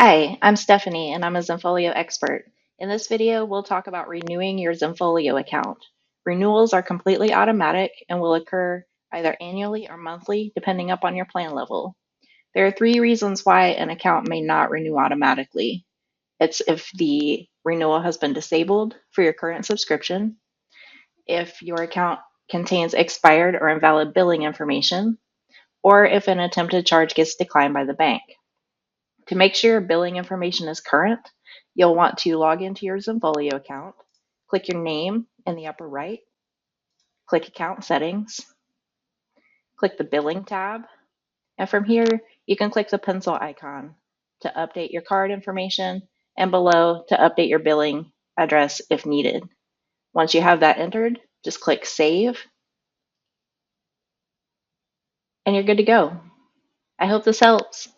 Hi, I'm Stephanie and I'm a Zenfolio expert. In this video, we'll talk about renewing your Zenfolio account. Renewals are completely automatic and will occur either annually or monthly, depending upon your plan level. There are three reasons why an account may not renew automatically. It's if the renewal has been disabled for your current subscription, if your account contains expired or invalid billing information, or if an attempted charge gets declined by the bank. To make sure your billing information is current, you'll want to log into your Zenfolio account, click your name in the upper right, click Account Settings, click the Billing tab, and from here you can click the pencil icon to update your card information and below to update your billing address if needed. Once you have that entered, just click Save and you're good to go. I hope this helps.